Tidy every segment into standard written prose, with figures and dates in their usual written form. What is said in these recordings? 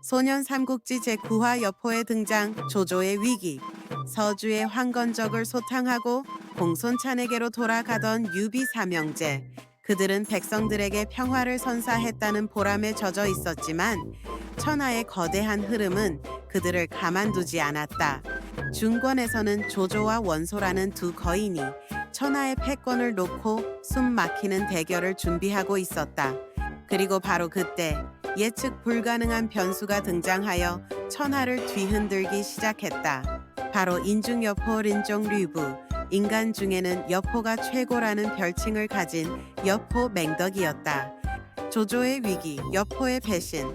소년 삼국지 제9화 여포의 등장, 조조의 위기. 서주의 황건적을 소탕하고 공손찬에게로 돌아가던 유비 삼형제. 그들은 백성들에게 평화를 선사했다는 보람에 젖어 있었지만 천하의 거대한 흐름은 그들을 가만두지 않았다. 중권에서는 조조와 원소라는 두 거인이 천하의 패권을 놓고 숨 막히는 대결을 준비하고 있었다. 그리고 바로 그때 예측 불가능한 변수가 등장하여 천하를 뒤흔들기 시작했다. 바로 인중여포 린종 류부, 인간 중에는 여포가 최고라는 별칭을 가진 여포 맹덕이었다. 조조의 위기, 여포의 배신.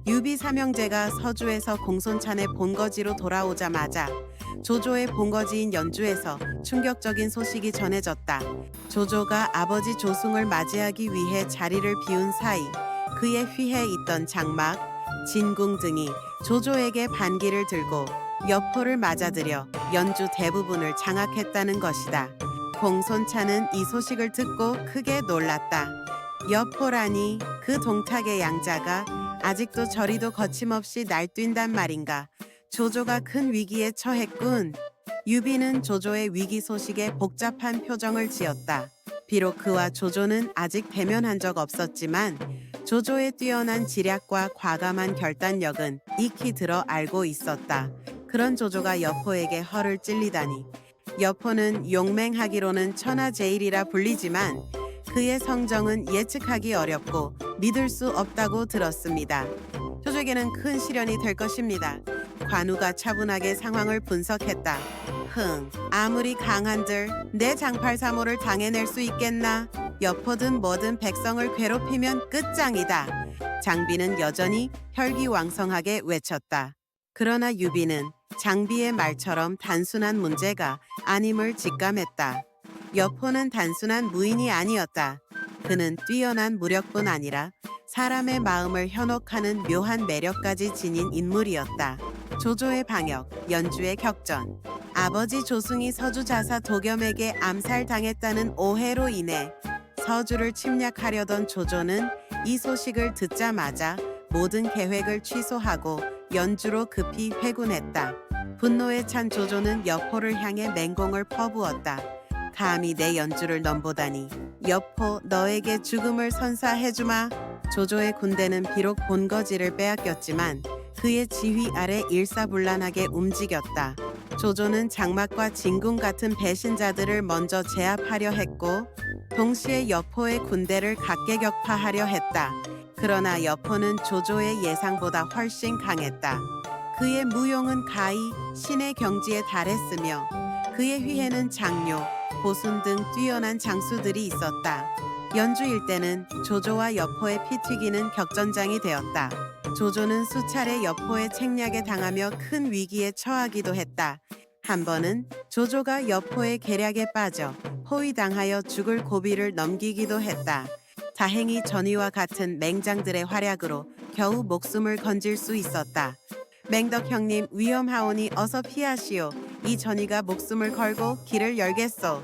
유비 삼형제가 서주에서 공손찬의 본거지로 돌아오자마자 조조의 본거지인 연주에서 충격적인 소식이 전해졌다. 조조가 아버지 조승을 맞이하기 위해 자리를 비운 사이 그의 휘에 있던 장막, 진궁 등이 조조에게 반기를 들고 여포를 맞아들여 연주 대부분을 장악했다는 것이다. 공손찬은 이 소식을 듣고 크게 놀랐다. 여포라니 그 동탁의 양자가 아직도 저리도 거침없이 날뛴단 말인가. 조조가 큰 위기에 처했군. 유비는 조조의 위기 소식에 복잡한 표정을 지었다. 비록 그와 조조는 아직 대면한 적 없었지만 조조의 뛰어난 지략과 과감한 결단력은 익히 들어 알고 있었다. 그런 조조가 여포에게 허를 찔리다니. 여포는 용맹하기로는 천하제일이라 불리지만 그의 성정은 예측하기 어렵고 믿을 수 없다고 들었습니다. 조조에게는 큰 시련이 될 것입니다. 관우가 차분하게 상황을 분석했다. 아무리 강한들 내 장팔사모를 당해낼 수 있겠나? 여포든 뭐든 백성을 괴롭히면 끝장이다. 장비는 여전히 혈기왕성하게 외쳤다. 그러나 유비는 장비의 말처럼 단순한 문제가 아님을 직감했다. 여포는 단순한 무인이 아니었다. 그는 뛰어난 무력뿐 아니라 사람의 마음을 현혹하는 묘한 매력까지 지닌 인물이었다. 조조의 방역, 연주의 격전. 아버지 조승이 서주 자사 도겸에게 암살당했다는 오해로 인해 서주를 침략하려던 조조는 이 소식을 듣자마자 모든 계획을 취소하고 연주로 급히 회군했다. 분노에 찬 조조는 여포를 향해 맹공을 퍼부었다. 감히 내 연주를 넘보다니. 여포, 너에게 죽음을 선사해주마. 조조의 군대는 비록 본거지를 빼앗겼지만 그의 지휘 아래 일사불란하게 움직였다. 조조는 장막과 진궁 같은 배신자들을 먼저 제압하려 했고 동시에 여포의 군대를 각계격파하려 했다. 그러나 여포는 조조의 예상보다 훨씬 강했다. 그의 무용은 가히 신의 경지에 달했으며 그의 휘에는 장료, 보순 등 뛰어난 장수들이 있었다. 연주 일대는 조조와 여포의 피 튀기는 격전장이 되었다. 조조는 수차례 여포의 책략에 당하며 큰 위기에 처하기도 했다. 한 번은 조조가 여포의 계략에 빠져 포위당하여 죽을 고비를 넘기기도 했다. 다행히 전이와 같은 맹장들의 활약으로 겨우 목숨을 건질 수 있었다. 맹덕 형님, 위험하오니 어서 피하시오. 이 전이가 목숨을 걸고 길을 열겠소.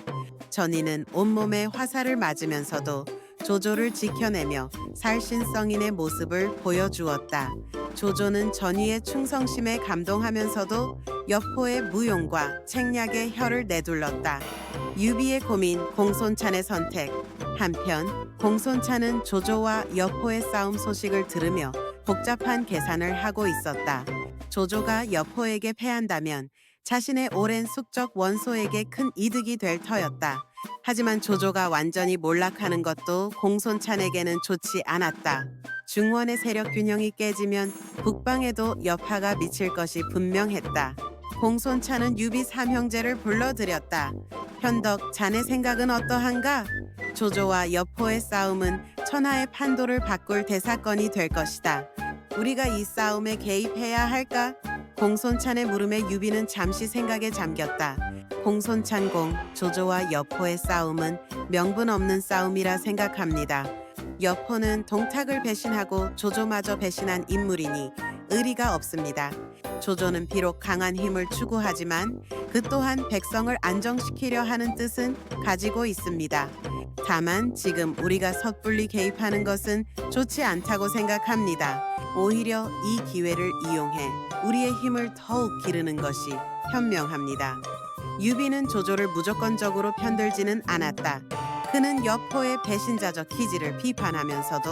전이는 온몸에 화살을 맞으면서도 조조를 지켜내며 살신성인의 모습을 보여주었다. 조조는 전이의 충성심에 감동하면서도 여포의 무용과 책략에 혀를 내둘렀다. 유비의 고민, 공손찬의 선택. 한편 공손찬은 조조와 여포의 싸움 소식을 들으며 복잡한 계산을 하고 있었다. 조조가 여포에게 패한다면 자신의 오랜 숙적 원소에게 큰 이득이 될 터였다. 하지만 조조가 완전히 몰락하는 것도 공손찬에게는 좋지 않았다. 중원의 세력 균형이 깨지면 북방에도 여파가 미칠 것이 분명했다. 공손찬은 유비 삼형제를 불러들였다. 현덕, 자네 생각은 어떠한가? 조조와 여포의 싸움은 천하의 판도를 바꿀 대사건이 될 것이다. 우리가 이 싸움에 개입해야 할까? 공손찬의 물음에 유비는 잠시 생각에 잠겼다. 공손찬공, 조조와 여포의 싸움은 명분 없는 싸움이라 생각합니다. 여포는 동탁을 배신하고 조조마저 배신한 인물이니 의리가 없습니다. 조조는 비록 강한 힘을 추구하지만 그 또한 백성을 안정시키려 하는 뜻은 가지고 있습니다. 다만 지금 우리가 섣불리 개입하는 것은 좋지 않다고 생각합니다. 오히려 이 기회를 이용해 우리의 힘을 더욱 기르는 것이 현명합니다. 유비는 조조를 무조건적으로 편들지는 않았다. 그는 여포의 배신자적 기질을 비판하면서도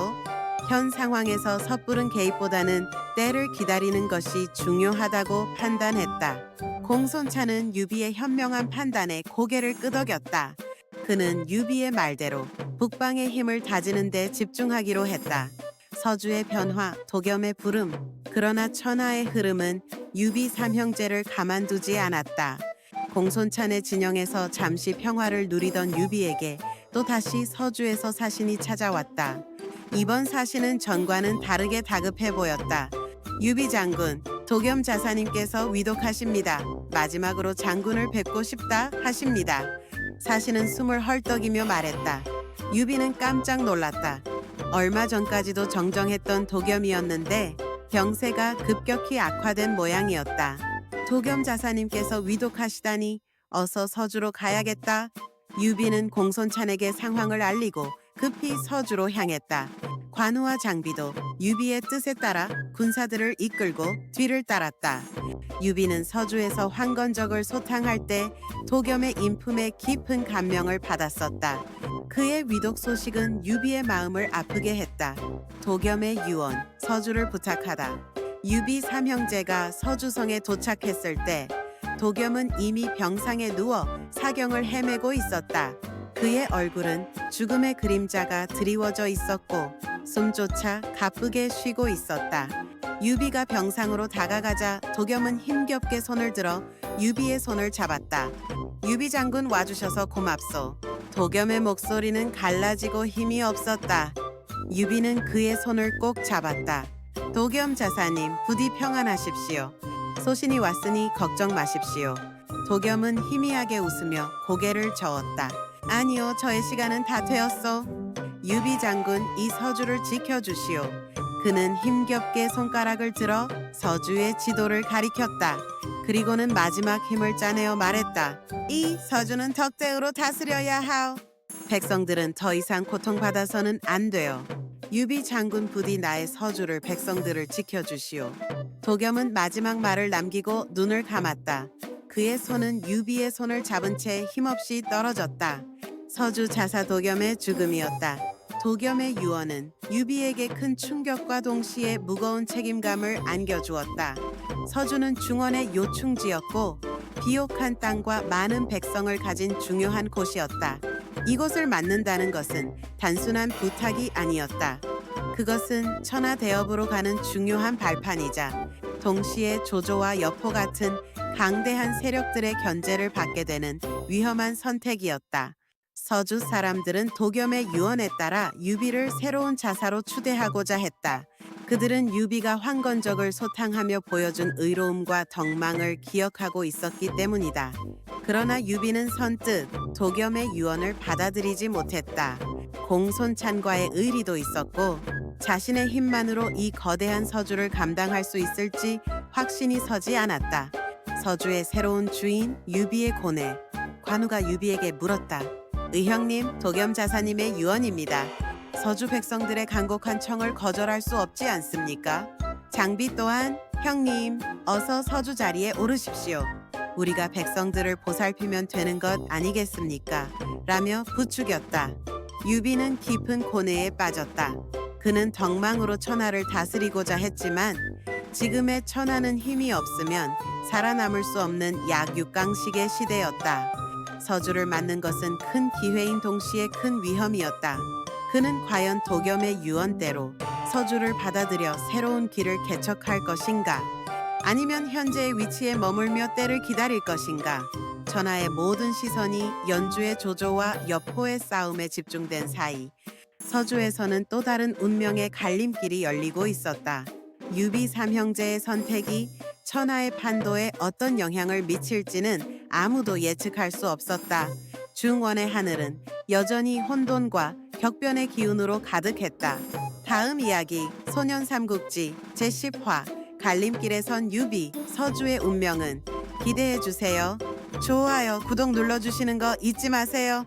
현 상황에서 섣부른 개입보다는 때를 기다리는 것이 중요하다고 판단했다. 공손차는 유비의 현명한 판단에 고개를 끄덕였다. 그는 유비의 말대로 북방의 힘을 다지는 데 집중하기로 했다. 서주의 변화, 도겸의 부름. 그러나 천하의 흐름은 유비 삼형제를 가만두지 않았다. 공손찬의 진영에서 잠시 평화를 누리던 유비에게 또다시 서주에서 사신이 찾아왔다. 이번 사신은 전과는 다르게 다급해 보였다. 유비 장군, 도겸 자사님께서 위독하십니다. 마지막으로 장군을 뵙고 싶다 하십니다. 사신은 숨을 헐떡이며 말했다. 유비는 깜짝 놀랐다. 얼마 전까지도 정정했던 도겸이었는데 병세가 급격히 악화된 모양이었다. 도겸 자사님께서 위독하시다니 어서 서주로 가야겠다. 유비는 공손찬에게 상황을 알리고 급히 서주로 향했다. 관우와 장비도 유비의 뜻에 따라 군사들을 이끌고 뒤를 따랐다. 유비는 서주에서 황건적을 소탕할 때 도겸의 인품에 깊은 감명을 받았었다. 그의 위독 소식은 유비의 마음을 아프게 했다. 도겸의 유언, 서주를 부탁하다. 유비 삼형제가 서주성에 도착했을 때 도겸은 이미 병상에 누워 사경을 헤매고 있었다. 그의 얼굴은 죽음의 그림자가 드리워져 있었고 숨조차 가쁘게 쉬고 있었다. 유비가 병상으로 다가가자 도겸은 힘겹게 손을 들어 유비의 손을 잡았다. 유비 장군 와주셔서 고맙소. 도겸의 목소리는 갈라지고 힘이 없었다. 유비는 그의 손을 꼭 잡았다. 도겸 자사님, 부디 평안하십시오. 소신이 왔으니 걱정 마십시오. 도겸은 희미하게 웃으며 고개를 저었다. 아니요, 저의 시간은 다 되었소. 유비 장군, 이 서주를 지켜주시오. 그는 힘겹게 손가락을 들어 서주의 지도를 가리켰다. 그리고는 마지막 힘을 짜내어 말했다. 이 서주는 덕대으로 다스려야 하오. 백성들은 더 이상 고통받아서는 안 돼요. 유비 장군 부디 나의 서주를 백성들을 지켜주시오. 도겸은 마지막 말을 남기고 눈을 감았다. 그의 손은 유비의 손을 잡은 채 힘없이 떨어졌다. 서주 자사 도겸의 죽음이었다. 도겸의 유언은 유비에게 큰 충격과 동시에 무거운 책임감을 안겨주었다. 서주는 중원의 요충지였고 비옥한 땅과 많은 백성을 가진 중요한 곳이었다. 이곳을 맡는다는 것은 단순한 부탁이 아니었다. 그것은 천하대업으로 가는 중요한 발판이자 동시에 조조와 여포 같은 강대한 세력들의 견제를 받게 되는 위험한 선택이었다. 서주 사람들은 도겸의 유언에 따라 유비를 새로운 자사로 추대하고자 했다. 그들은 유비가 황건적을 소탕하며 보여준 의로움과 덕망을 기억하고 있었기 때문이다. 그러나 유비는 선뜻 도겸의 유언을 받아들이지 못했다. 공손찬과의 의리도 있었고 자신의 힘만으로 이 거대한 서주를 감당할 수 있을지 확신이 서지 않았다. 서주의 새로운 주인 유비의 고뇌. 관우가 유비에게 물었다. 의형님, 도겸 자사님의 유언입니다. 서주 백성들의 간곡한 청을 거절할 수 없지 않습니까? 장비 또한 형님, 어서 서주 자리에 오르십시오. 우리가 백성들을 보살피면 되는 것 아니겠습니까? 라며 부추겼다. 유비는 깊은 고뇌에 빠졌다. 그는 덕망으로 천하를 다스리고자 했지만 지금의 천하는 힘이 없으면 살아남을 수 없는 약육강식의 시대였다. 서주를 맡는 것은 큰 기회인 동시에 큰 위험이었다. 그는 과연 도겸의 유언대로 서주를 받아들여 새로운 길을 개척할 것인가? 아니면 현재의 위치에 머물며 때를 기다릴 것인가? 천하의 모든 시선이 연주의 조조와 여포의 싸움에 집중된 사이 서주에서는 또 다른 운명의 갈림길이 열리고 있었다. 유비 삼형제의 선택이 천하의 판도에 어떤 영향을 미칠지는 아무도 예측할 수 없었다. 중원의 하늘은 여전히 혼돈과 격변의 기운으로 가득했다. 다음 이야기 소년 삼국지 제10화 갈림길에 선 유비 서주의 운명은 기대해 주세요. 좋아요, 구독 눌러주시는 거 잊지 마세요.